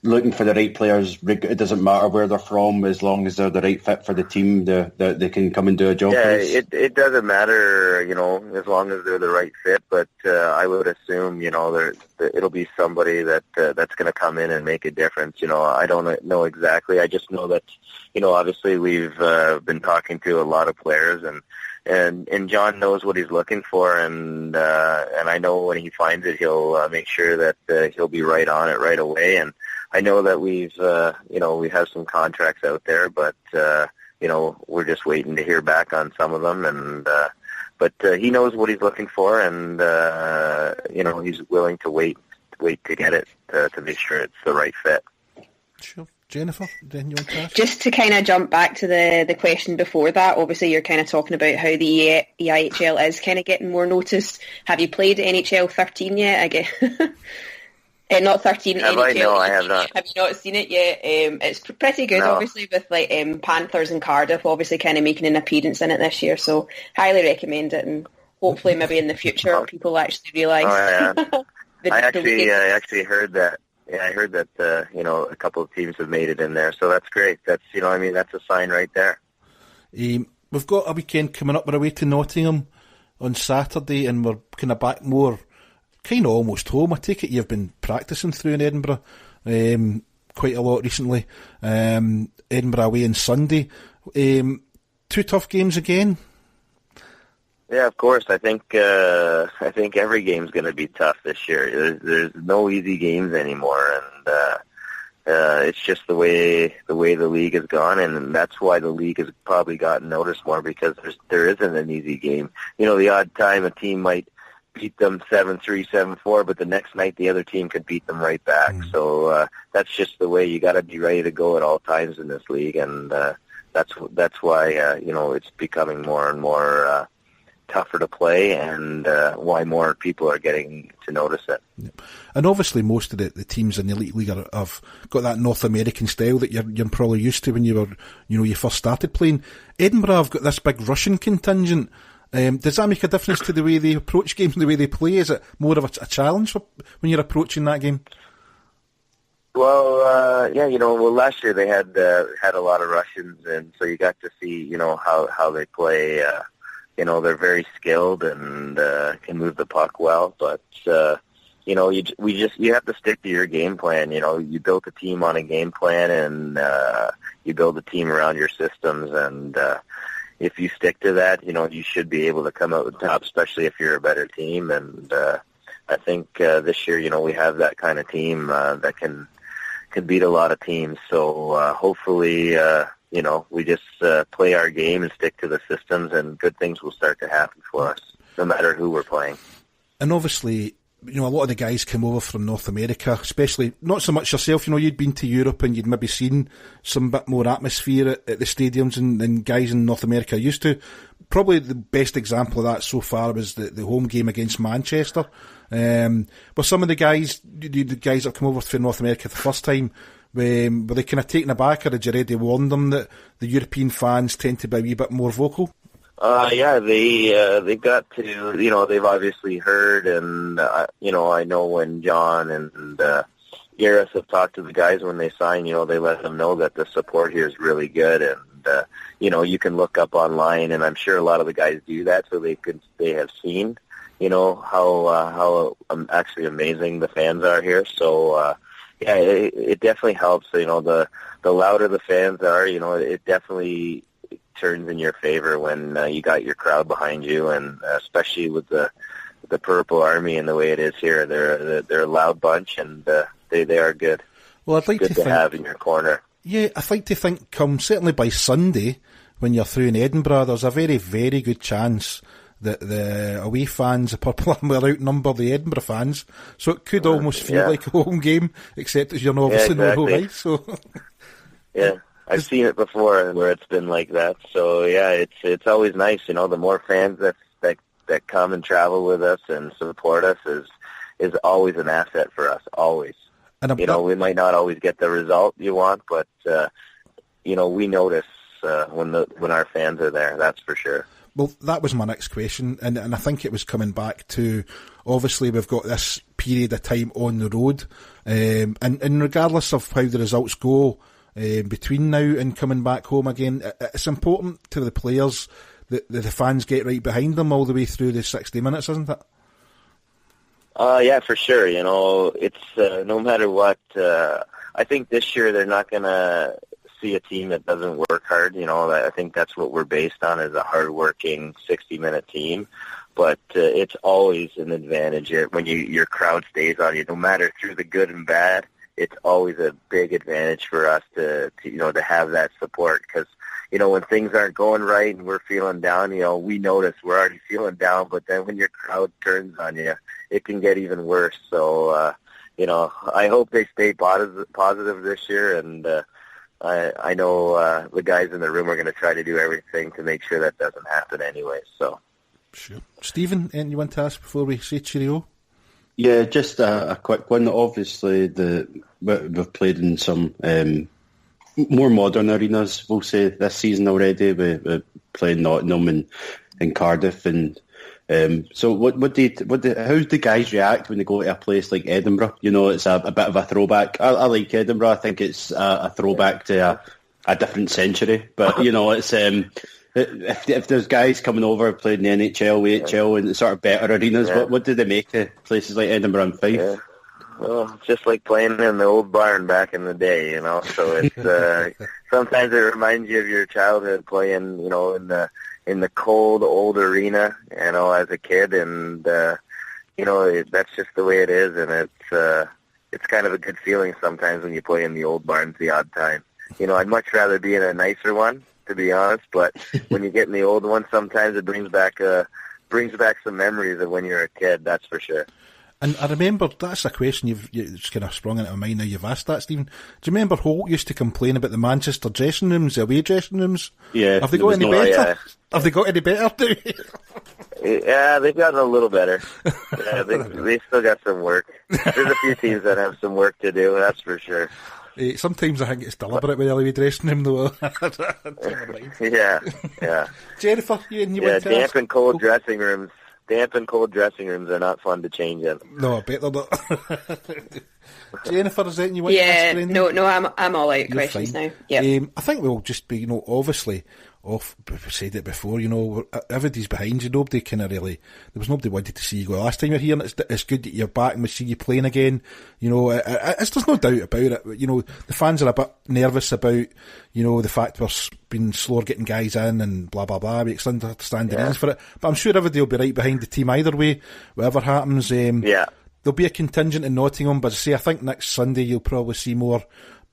looking for the right players. It doesn't matter where they're from, as long as they're the right fit for the team. They can come and do a job for us. It doesn't matter, as long as they're the right fit. But I would assume, it'll be somebody that's going to come in and make a difference. I don't know exactly. I just know that, obviously we've been talking to a lot of players, and John knows what he's looking for, and I know when he finds it, he'll make sure that he'll be right on it right away. And I know that we have some contracts out there, but we're just waiting to hear back on some of them. But he knows what he's looking for, and he's willing to wait to get it to make sure it's the right fit. Sure. Jennifer, then you want to ask? Just to kind of jump back to the question before that, obviously you're kind of talking about how the EIHL is kind of getting more noticed. Have you played NHL 13 yet? I guess. Not 13. Have NHL. I? No, I have not. Have you not seen it yet? It's pretty good, No. obviously, with like Panthers and Cardiff obviously kind of making an appearance in it this year. So highly recommend it, and hopefully maybe in the future people actually realise. Oh, yeah. I I actually heard that. Yeah, I heard that, a couple of teams have made it in there, so that's great. That's, that's a sign right there. We've got a weekend coming up. We're away to Nottingham on Saturday, and we're kind of back more, kind of almost home. I take it you've been practising through in Edinburgh quite a lot recently. Edinburgh away on Sunday. 2 tough games again. Yeah, of course. I think every game's going to be tough this year. There's no easy games anymore, and it's just the way the league has gone, and that's why the league has probably gotten noticed more, because there isn't an easy game. The odd time a team might beat them 7-3, 7-4, but the next night the other team could beat them right back. So that's just the way. You got to be ready to go at all times in this league, and that's why it's becoming more and more tougher to play, and why more people are getting to notice it. Yep. And obviously most of the teams in the Elite League have got that North American style that you're probably used to when you first started playing. Edinburgh have got this big Russian contingent. Does that make a difference to the way they approach games and the way they play? Is it more of a challenge when you're approaching that game? Well, last year they had a lot of Russians, and so you got to see, how they play. They're very skilled and can move the puck well, but you have to stick to your game plan. You built a team on a game plan, and you build a team around your systems, and if you stick to that, you should be able to come out on top, especially if you're a better team. And I think this year, we have that kind of team that can beat a lot of teams. So hopefully, we just play our game and stick to the systems, and good things will start to happen for us, no matter who we're playing. And obviously, a lot of the guys come over from North America, especially, not so much yourself, you'd been to Europe and you'd maybe seen some bit more atmosphere at the stadiums than guys in North America used to. Probably the best example of that so far was the home game against Manchester. But some of the guys that come over from North America the first time, were they kind of taken aback, or had you already warned them that the European fans tend to be a wee bit more vocal? Yeah, they've got to, they've obviously heard, and, I know when John and Gareth have talked to the guys when they sign, they let them know that the support here is really good, and, you can look up online, and I'm sure a lot of the guys do that, so they have seen, how actually amazing the fans are here. So, yeah, it definitely helps. The louder the fans are, it definitely turns in your favor when you got your crowd behind you, and especially with the Purple Army and the way it is here, they're a loud bunch, and they are good. Well, I'd like good to have in your corner. Yeah, I'd like to think certainly by Sunday, when you're through in Edinburgh, there's a very, very good chance that the away fans, the Purple Army, will outnumber the Edinburgh fans. So it could almost feel like a home game, except as you're obviously not home ice. So. Yeah, I've seen it before where it's been like that. So yeah, it's always nice. The more fans that come and travel with us and support us is always an asset for us. Always. And we might not always get the result you want, but we notice when our fans are there. That's for sure. Well, that was my next question, and I think it was coming back to, obviously we've got this period of time on the road, and regardless of how the results go between now and coming back home again, it's important to the players that the fans get right behind them all the way through the 60 minutes, isn't it? Yeah, for sure. It's no matter what. I think this year they're not going to see a team that doesn't work hard. I think that's what we're based on, is a hard-working 60-minute team. But it's always an advantage when your crowd stays on you, no matter through the good and bad. It's always a big advantage for us to have that support, because when things aren't going right and we're feeling down, we notice we're already feeling down. But then when your crowd turns on you, it can get even worse. So I hope they stay positive this year, and I know the guys in the room are going to try to do everything to make sure that doesn't happen anyway. So, sure. Stephen, anything you want to ask before we say cheerio? Yeah, just a quick one. Obviously, we've played in some more modern arenas, we'll say, this season already. We played Nottingham and Cardiff, and so how do the guys react when they go to a place like Edinburgh? It's a bit of a throwback. I like Edinburgh. I think it's a throwback to a different century. But it's if there's guys coming over playing the NHL, AHL, and sort of better arenas, what do they make of places like Edinburgh and Fife? Yeah. Well, it's just like playing in the old barn back in the day, So it's sometimes it reminds you of your childhood playing, in the cold old arena, as a kid, and that's just the way it is, and it's kind of a good feeling sometimes when you play in the old barns the odd time. I'd much rather be in a nicer one, to be honest, but when you get in the old one, sometimes it brings back some memories of when you were a kid. That's for sure. And I remember, that's a question you've just kind of sprung into my mind now you've asked that, Stephen. Do you remember Holt used to complain about the Manchester dressing rooms, the away dressing rooms? Yeah. Have they got any better? Yeah. Have they got any better now? Yeah, they've gotten a little better. Yeah, they still got some work. There's a few teams that have some work to do, that's for sure. Sometimes I think it's deliberate with the away dressing room, though. Yeah. Jennifer, you went to damp and cold dressing rooms. Damp and cold dressing rooms are not fun to change in. No, I bet they're not. Jennifer, is that you want to ask? Yeah, no, I'm all out of questions now. Yeah. I think we'll just be, obviously, we've said it before, everybody's behind you. Nobody kind of really, there was nobody wanted to see you go last time you're here, and it's good that you're back and we see you playing again. There's no doubt about it. The fans are a bit nervous about, the fact we're been slower getting guys in and blah, blah, blah. We understand the reasons for it. But I'm sure everybody will be right behind the team either way, whatever happens. There'll be a contingent in Nottingham, but I think next Sunday you'll probably see more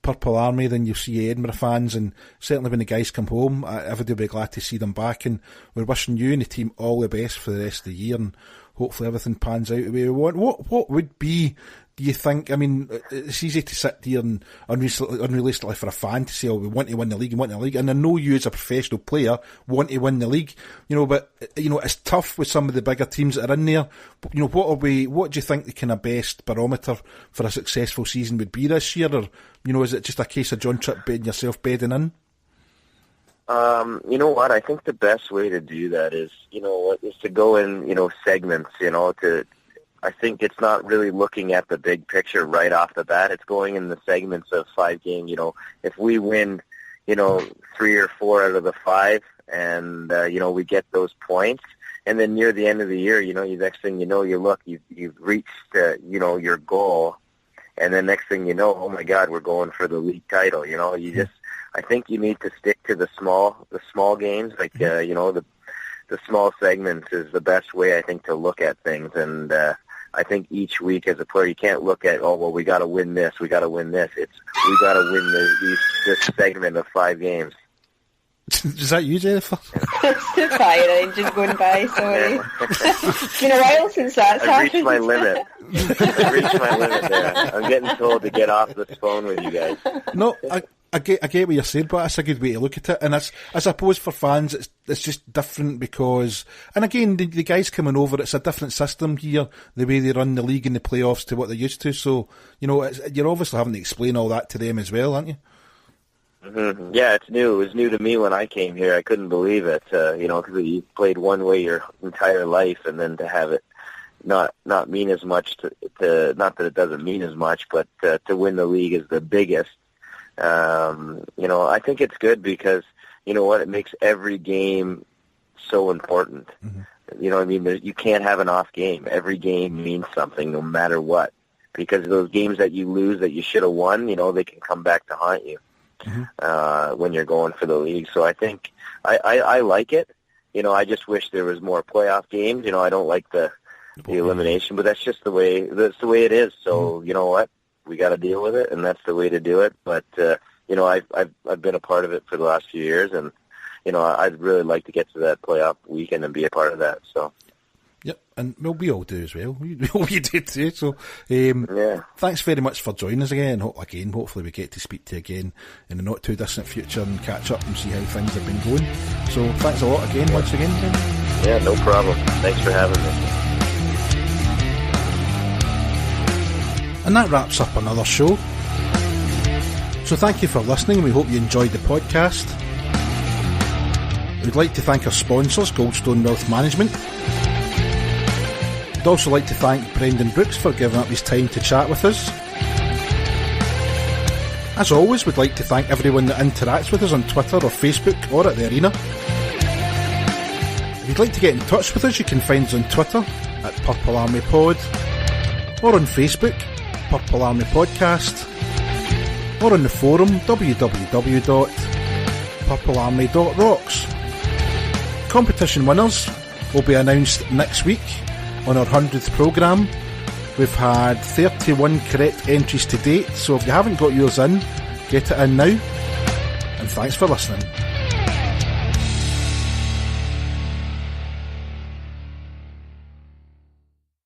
Purple Army than you'll see Edinburgh fans, and certainly when the guys come home, everybody will be glad to see them back, and we're wishing you and the team all the best for the rest of the year, and hopefully everything pans out the way we want. What would be, do you think, it's easy to sit here and unrealistically for a fan to say, we want to win the league, and I know you as a professional player want to win the league, but it's tough with some of the bigger teams that are in there. What do you think the kind of best barometer for a successful season would be this year, or is it just a case of John Tripp bedding in? You know what? I think the best way to do that is to go in, segments, I think it's not really looking at the big picture right off the bat. It's going in the segments of 5 games. If we win, 3 or 4 out of the 5 and, we get those points, and then near the end of the year, the next thing you know, you've reached, your goal. And then next thing you know, oh my God, we're going for the league title. I think you need to stick to the small games, like the small segments is the best way I think to look at things. And I think each week as a player, you can't look at we got to win this, we got to win this. It's we got to win this segment of 5 games. Is that you, Jennifer? Fire engine going by, sorry. It's been a while since that's happened. I've reached my limit. I've reached my limit there. I'm getting told to get off this phone with you guys. No, I get what you're saying, but that's a good way to look at it. And I suppose for fans, it's just different because, and again, the guys coming over, it's a different system here, the way they run the league and the playoffs to what they're used to. So, you're obviously having to explain all that to them as well, aren't you? Mm-hmm. Yeah, it's new. It was new to me when I came here. I couldn't believe it, because you played one way your entire life, and then to have it not mean as much to not that it doesn't mean as much, but to win the league is the biggest. I think it's good because, you know what, it makes every game so important. Mm-hmm. You know what I mean? You can't have an off game. Every game means something no matter what, because those games that you lose that you should have won, they can come back to haunt you. Mm-hmm. When you're going for the league. So I think I like it. I just wish there was more playoff games. I don't like the elimination, but that's just the way it is. So you know what? We got to deal with it, and that's the way to do it. But I've been a part of it for the last few years, and I'd really like to get to that playoff weekend and be a part of that. So. Yep, and we all do as well. We do too. So, Thanks very much for joining us again. Hopefully we get to speak to you again in the not too distant future and catch up and see how things have been going. So, thanks a lot again, once again, Ben. Yeah, no problem. Thanks for having me. And that wraps up another show. So, thank you for listening. We hope you enjoyed the podcast. We'd like to thank our sponsors, Goldstone Wealth Management. I'd also like to thank Brendan Brooks for giving up his time to chat with us. As always, we'd like to thank everyone that interacts with us on Twitter or Facebook or at the arena. If you'd like to get in touch with us, you can find us on Twitter at Purple Army Pod, or on Facebook, Purple Army Podcast, or on the forum www.purplearmy.rocks. Competition winners will be announced next week on our 100th programme. We've had 31 correct entries to date, so if you haven't got yours in, get it in now. And thanks for listening.